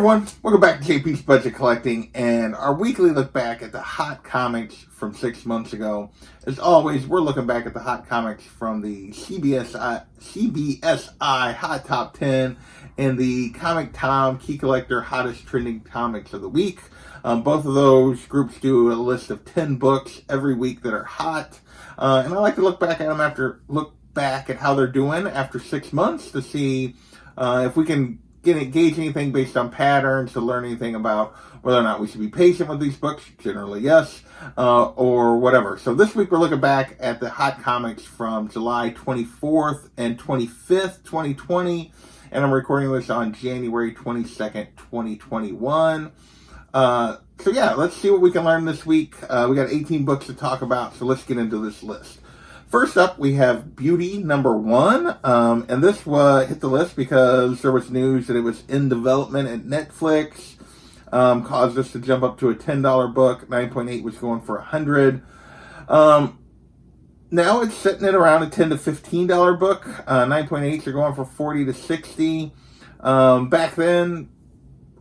everyone, welcome back to JP's Budget Collecting and our weekly look back at the hot comics from 6 months ago. As always, we're looking back at the hot comics from the CBSI Hot Top 10 and the Comic Tom Key Collector Hottest Trending Comics of the Week. Both of those groups do a list of 10 books every week that are hot, and I like to look back at them at how they're doing after 6 months to see if we can gauge anything based on patterns, to learn anything about whether or not we should be patient with these books. Generally, yes, or whatever. So this week we're looking back at the hot comics from July 24th and 25th, 2020, and I'm recording this on January 22nd, 2021. So yeah, let's see what we can learn this week. We got 18 books to talk about, so let's get into this list. First up, we have Beauty #1, and this hit the list because there was news that it was in development at Netflix, caused us to jump up to a $10 book. 9.8 was going for $100. Now it's sitting at around a $10 to $15 book. 9.8s are going for $40 to $60. Back then,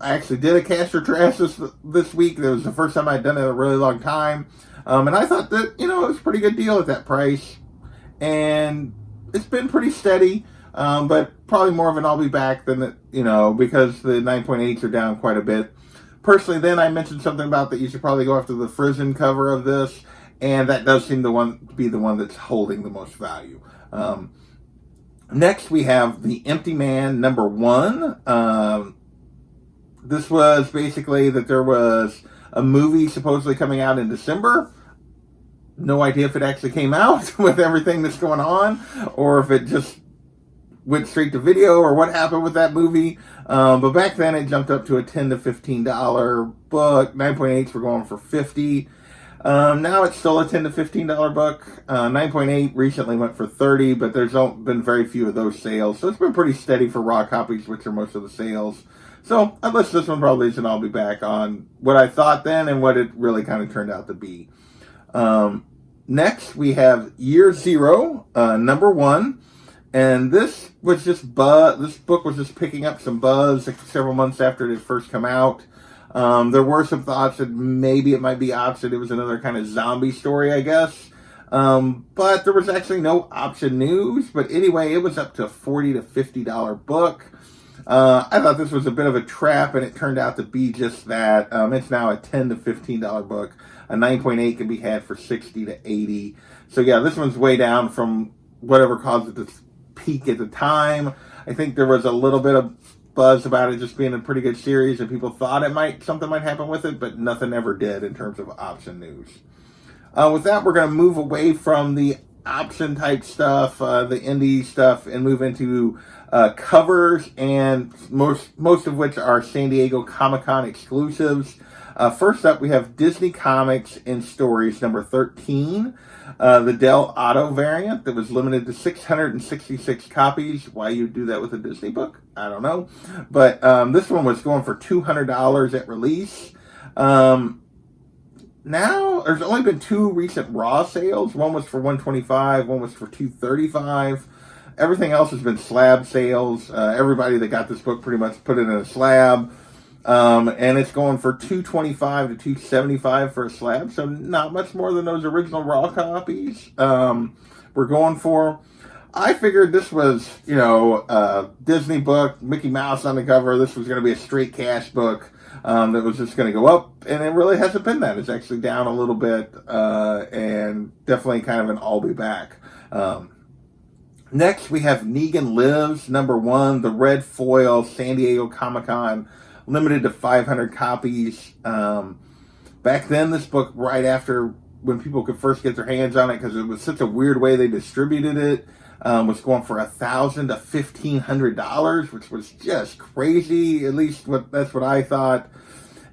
I actually did a cash or trash this week. That was the first time I'd done it in a really long time. And I thought that, it was a pretty good deal at that price. And it's been pretty steady, but probably more of an I'll be back than, because the 9.8s are down quite a bit. Personally, then I mentioned something about that you should probably go after the Frozen cover of this, and that does seem to be the one that's holding the most value. Next, we have The Empty Man #1. This was basically that there was a movie supposedly coming out in December. No idea if it actually came out with everything that's going on, or if it just went straight to video, or what happened with that movie. But back then it jumped up to a $10 to $15 book. 9.8s were going for $50. Now it's still a $10 to $15 book. 9.8 recently went for $30, but there's been very few of those sales. So it's been pretty steady for raw copies, which are most of the sales. So I list this one probably as an I'll be back on what I thought then and what it really kind of turned out to be. Next, we have Year Zero, #1. And this was just this book was just picking up some buzz several months after it had first come out. There were some thoughts that maybe it might be option. It was another kind of zombie story, I guess. But there was actually no option news. But anyway, it was up to a $40 to $50 book. I thought this was a bit of a trap, and it turned out to be just that. It's now a $10 to $15 book. A 9.8 can be had for $60 to $80. So yeah, this one's way down from whatever caused it to peak at the time. I think there was a little bit of buzz about it just being a pretty good series, and people thought something might happen with it, but nothing ever did in terms of option news. With that, we're going to move away from the option type stuff, the indie stuff, and move into covers, and most of which are San Diego Comic-Con exclusives. First up, we have Disney Comics in Stories #13, the Del Otto variant that was limited to 666 copies. Why you do that with a Disney book, I don't know. But this one was going for $200 at release. Now, there's only been 2 recent raw sales. One was for $125, one was for $235. Everything else has been slab sales. Everybody that got this book pretty much put it in a slab. And it's going for $225 to $275 for a slab. So not much more than those original raw copies we're going for. I figured this was, a Disney book, Mickey Mouse on the cover. This was going to be a straight cash book that was just going to go up. And it really hasn't been that. It's actually down a little bit, and definitely kind of an I'll be back. Next, we have Negan Lives #1, the red foil San Diego Comic-Con, limited to 500 copies. Back then, this book, right after when people could first get their hands on it, because it was such a weird way they distributed it, was going for $1,000 to $1,500, which was just crazy. At least that's what I thought.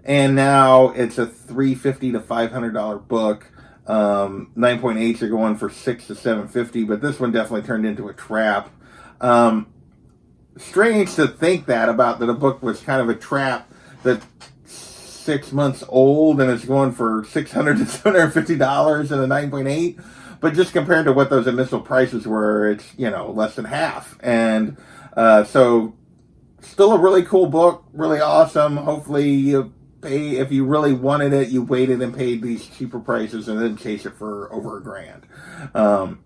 And now it's a $350 to $500 book. 9.8s are going for $600 to $750, but this one definitely turned into a trap. Strange to think that a book was kind of a trap that's 6 months old and it's going for $600 to $750 in a 9.8. But just compared to what those initial prices were, it's, less than half. And so Still a really cool book, really awesome. Hopefully you pay, if you really wanted it, you waited and paid these cheaper prices and then chase it for over $1,000.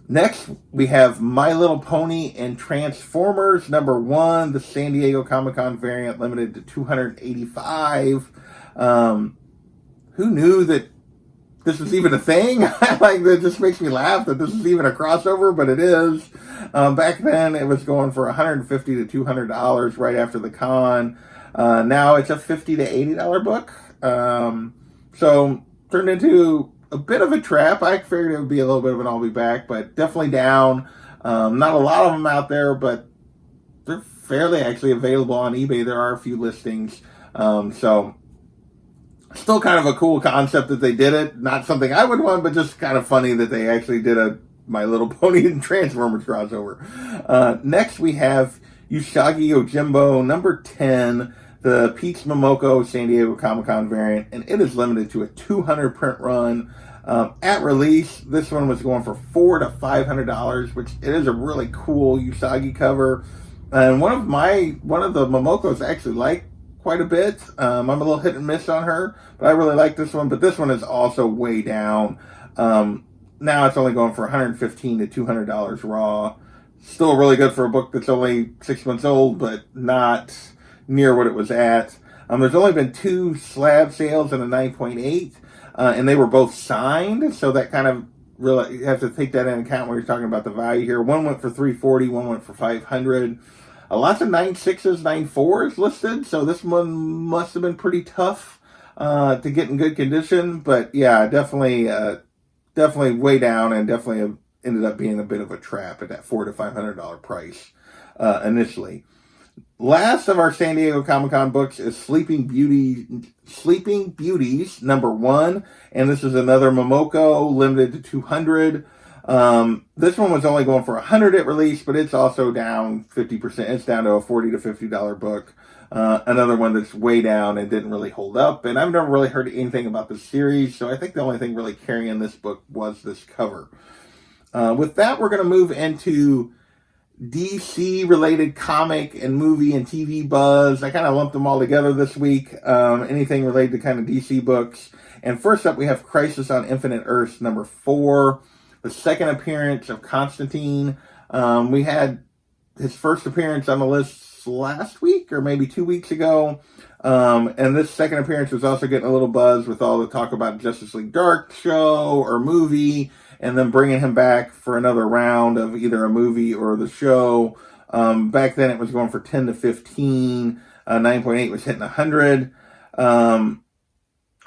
Next, we have My Little Pony and Transformers #1, the San Diego Comic-Con variant, limited to 285. Who knew that this was even a thing? Like, that just makes me laugh that this is even a crossover, but it is. Back then, it was going for $150 to $200 right after the con. Now it's a $50 to $80 book. So turned into a bit of a trap. I figured it would be a little bit of an I'll be back, but definitely down. Not a lot of them out there, but they're fairly actually available on eBay. There are a few listings. So still kind of a cool concept that they did it. Not something I would want, but just kind of funny that they actually did a My Little Pony and Transformers crossover. Next, we have Usagi Yojimbo #10, the Peach Momoko San Diego Comic-Con variant, and it is limited to a 200 print run. At release, this one was going for $400 to $500, which it is a really cool Usagi cover. And one of the Momokos I actually like quite a bit. I'm a little hit and miss on her, but I really like this one. But this one is also way down. Now it's only going for $115 to $200 raw. Still really good for a book that's only 6 months old, but not near what it was at. There's only been 2 slab sales and a 9.8, and they were both signed, so that kind of really, you have to take that into account when you're talking about the value here. One went for $340, one went for $500. Lots of 9.6s, 9.4s listed, so this one must have been pretty tough to get in good condition. But yeah, definitely way down, and definitely ended up being a bit of a trap at that $400 to $500 price initially. Last of our San Diego Comic-Con books is Sleeping Beauties #1, and this is another Momoko, limited to 200. This one was only going for $100 at release, but it's also down 50%. It's down to a $40 to $50 book. Another one that's way down and didn't really hold up. And I've never really heard anything about the series, so I think the only thing really carrying this book was this cover. With that, we're going to move into DC-related comic and movie and TV buzz. I kind of lumped them all together this week. Anything related to kind of DC books. And first up, we have Crisis on Infinite Earths #4. The second appearance of Constantine. We had his first appearance on the list last week or maybe 2 weeks ago. And this second appearance was also getting a little buzz with all the talk about Justice League Dark show or movie, and then bringing him back for another round of either a movie or the show. Back then it was going for 10 to 15. 9.8 was hitting 100.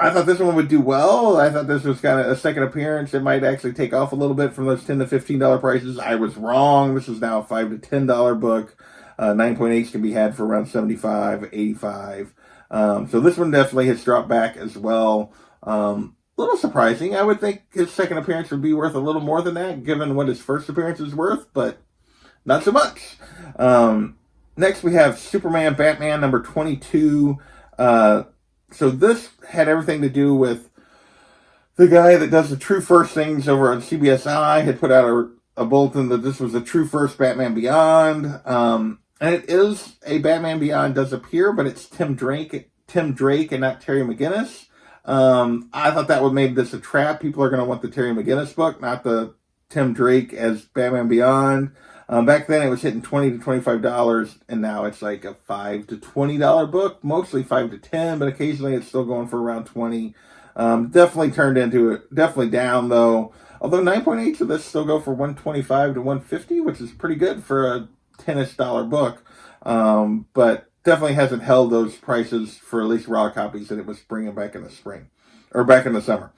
I thought this one would do well. I thought this was kind of a second appearance. It might actually take off a little bit from those $10 to $15 prices. I was wrong. This is now a $5 to $10 book. 9.8s can be had for around $75, $85. So this one definitely has dropped back as well. A little surprising. I would think his second appearance would be worth a little more than that, given what his first appearance is worth, but not so much. Next, we have Superman Batman #22. So this had everything to do with the guy that does the True First things over on CBSI had put out a bulletin that this was a True First Batman Beyond. And it is a Batman Beyond does appear, but it's Tim Drake and not Terry McGinnis. I thought that would make this a trap. People are going to want the Terry McGinnis book, not the Tim Drake as Batman Beyond. Back then it was hitting $20 to $25, and now it's like a $5 to $20 book, mostly $5 to $10, but occasionally it's still going for around $20. Definitely turned into it, definitely down though. Although 9.8 of this still go for $125 to $150, which is pretty good for a $10-ish book. But definitely hasn't held those prices for at least raw copies that it was bringing back in the spring, or back in the summer.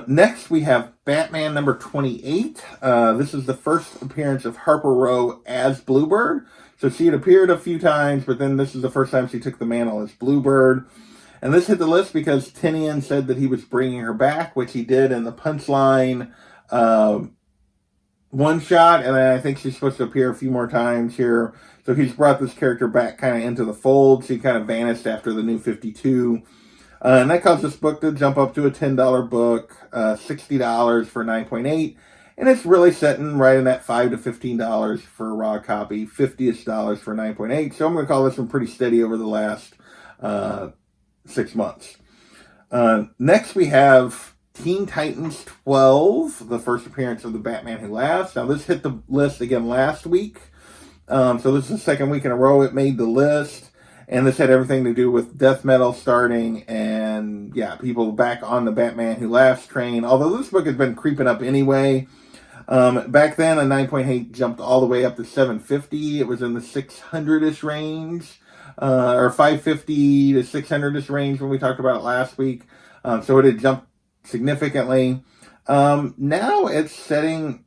Next, we have Batman #28. This is the first appearance of Harper Row as Bluebird. So she had appeared a few times, but then this is the first time she took the mantle as Bluebird. And this hit the list because Tinian said that he was bringing her back, which he did in the Punchline one shot, and then I think she's supposed to appear a few more times here. So he's brought this character back kind of into the fold. She kind of vanished after the New 52. And that caused this book to jump up to a $10 book, $60 for 9.8. And it's really sitting right in that $5 to $15 for a raw copy, $50-ish for 9.8. So I'm going to call this one pretty steady over the last 6 months. Next we have Teen Titans 12, the first appearance of the Batman Who Laughs. Now this hit the list again last week. So this is the second week in a row it made the list. And this had everything to do with death metal starting and, yeah, people back on the Batman Who Laughs train. Although this book has been creeping up anyway. Back then, a 9.8 jumped all the way up to 750. It was in the 600-ish range, or 550 to 600-ish range when we talked about it last week. So it had jumped significantly. Now it's setting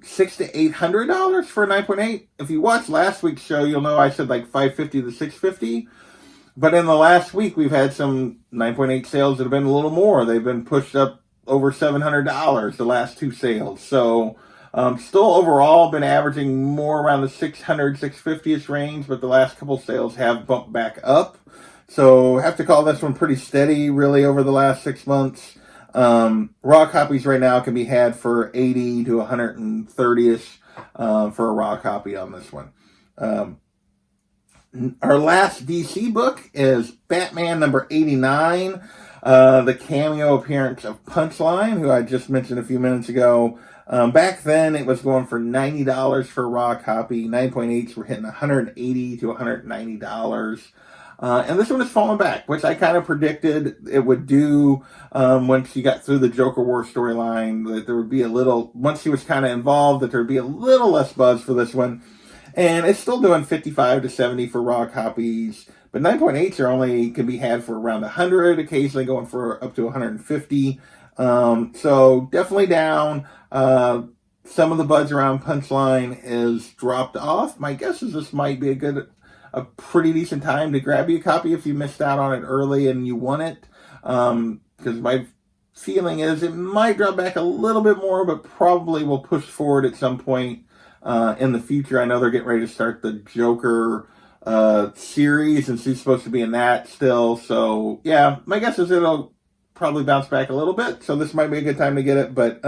$600 to $800 for a 9.8. If you watch last week's show, you'll know I said like 550 to 650. But in the last week, we've had some 9.8 sales that have been a little more. They've been pushed up over $700 the last 2 sales. So still overall been averaging more around the 600, 650-ish range, but the last couple sales have bumped back up. So have to call this one pretty steady really over the last 6 months. Raw copies right now can be had for 80 to 130-ish for a raw copy on this one. Our last DC book is Batman number 89, the cameo appearance of Punchline, who I just mentioned a few minutes ago. Back then, it was going for $90 for a raw copy. 9.8s were hitting $180 to $190. And this one is falling back, which I kind of predicted it would do once she got through the Joker War storyline, that there would be a little, once she was kind of involved, that there would be a little less buzz for this one. And it's still doing 55 to 70 for raw copies, but 9.8s are only can be had for around 100, occasionally going for up to 150. So definitely down. Some of the buzz around Punchline is dropped off. My guess is this might be a pretty decent time to grab you a copy if you missed out on it early and you want it. Because my feeling is it might drop back a little bit more, but probably will push forward at some point in the future. I know they're getting ready to start the Joker series, and she's supposed to be in that still. So yeah, my guess is it'll probably bounce back a little bit. So this might be a good time to get it, but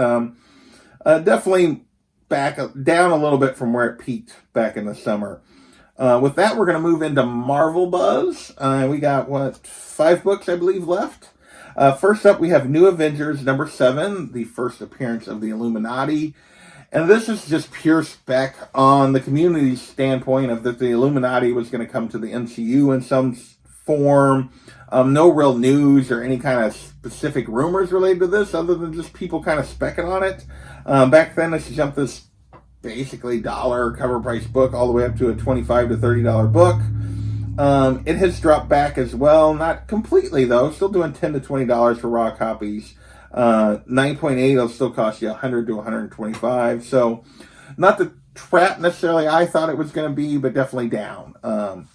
definitely back down a little bit from where it peaked back in the summer. With that, we're going to move into Marvel Buzz. We got, 5 books, I believe, left. First up, we have New Avengers number 7, the first appearance of the Illuminati. And this is just pure spec on the community's standpoint of that the Illuminati was going to come to the MCU in some form. No real news or any kind of specific rumors related to this other than just people kind of specking on it. Back then, this jumped this basically dollar cover price book all the way up to a $25 to $30 book. It has dropped back as well. Not completely, though. Still doing $10 to $20 for raw copies. 9.8 will still cost you $100 to $125. So not the trap necessarily I thought it was going to be, but definitely down.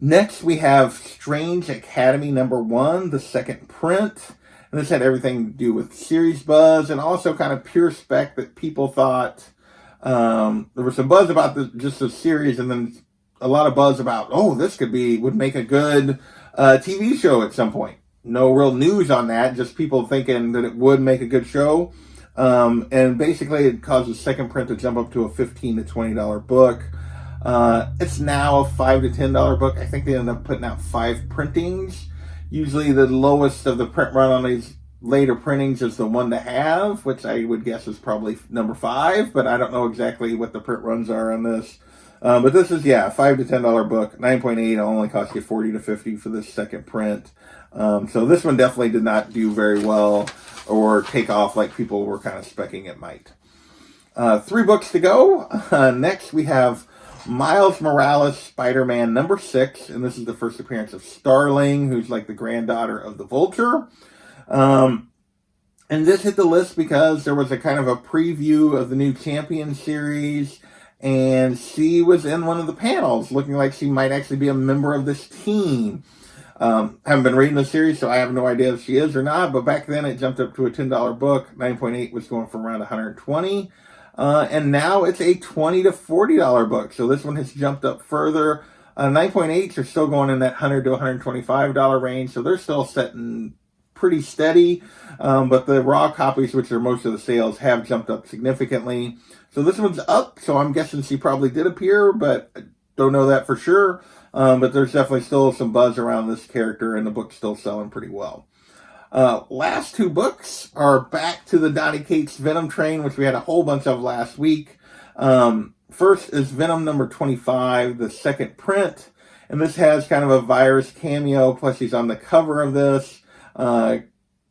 Next, we have Strange Academy number 1, the second print. And this had everything to do with series buzz and also kind of pure spec that people thought there was some buzz about just the series, and then a lot of buzz about, this would make a good TV show at some point. No real news on that, just people thinking that it would make a good show. And basically it caused the second print to jump up to a $15 to $20 book. It's now a $5 to $10 book. I think they ended up putting out 5 printings. Usually the lowest of the print run on these later printings is the one to have, which I would guess is probably number 5, but I don't know exactly what the print runs are on this. But this is, $5 to $10 book. 9.8 only cost you $40 to $50 for this second print. So this one definitely did not do very well or take off like people were kind of specking it might. 3 books to go. Next we have Miles Morales Spider-Man number 6, and this is the first appearance of Starling, who's like the granddaughter of the Vulture. And this hit the list because there was a kind of a preview of the new Champion series, and she was in one of the panels, looking like she might actually be a member of this team. Haven't been reading the series, so I have no idea if she is or not, but back then it jumped up to a $10 book. 9.8 was going for around $120. And now it's a $20 to $40 book. So this one has jumped up further. 9.8s are still going in that $100 to $125 range. So they're still setting pretty steady, but the raw copies, which are most of the sales, have jumped up significantly. So this one's up, so I'm guessing she probably did appear, but I don't know that for sure. But there's definitely still some buzz around this character, and the book's still selling pretty well. Last two books are back to the Donny Cates Venom train, which we had a whole bunch of last week. First is Venom number 25, the second print. And this has kind of a virus cameo, plus he's on the cover of this.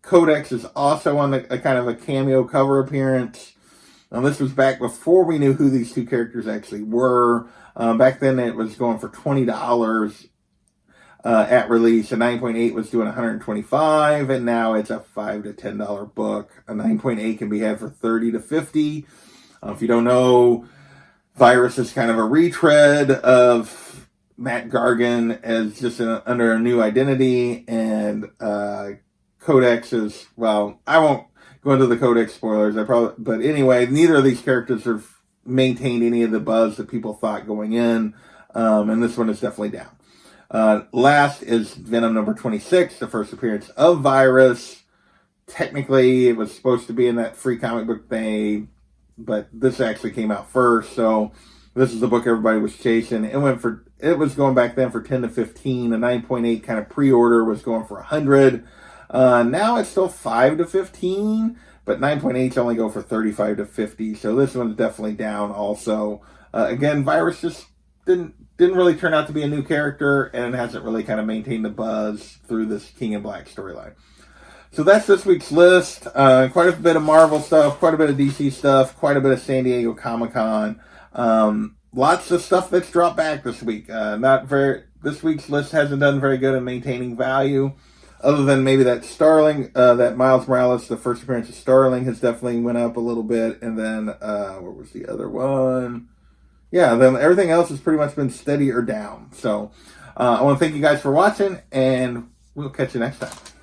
Codex is also on a kind of a cameo cover appearance. Now, this was back before we knew who these two characters actually were. Back then, it was going for $20 at release. A 9.8 was doing $125, and now it's a $5 to $10 book. A 9.8 can be had for $30 to $50. If you don't know, Virus is kind of a retread of Matt Gargan as just under a new identity, and Codex is, well, I won't go into the Codex spoilers. But anyway, neither of these characters have maintained any of the buzz that people thought going in, and this one is definitely down. Last is Venom number 26, the first appearance of Virus. Technically, it was supposed to be in that free comic book thing, but this actually came out first, so this is the book everybody was chasing. It was going back then for 10 to 15. A 9.8 kind of pre-order was going for 100. Now it's still 5 to 15, but 9.8s only go for 35 to 50. So this one's definitely down also. Again, Virus just didn't really turn out to be a new character, and it hasn't really kind of maintained the buzz through this King in Black storyline. So that's this week's list. Quite a bit of Marvel stuff, quite a bit of DC stuff, quite a bit of San Diego Comic-Con. Lots of stuff that's dropped back this week. This week's list hasn't done very good in maintaining value, other than maybe that Starling, that Miles Morales, the first appearance of Starling has definitely went up a little bit. And then, what was the other one? Yeah, then everything else has pretty much been steady or down. So, I want to thank you guys for watching, and we'll catch you next time.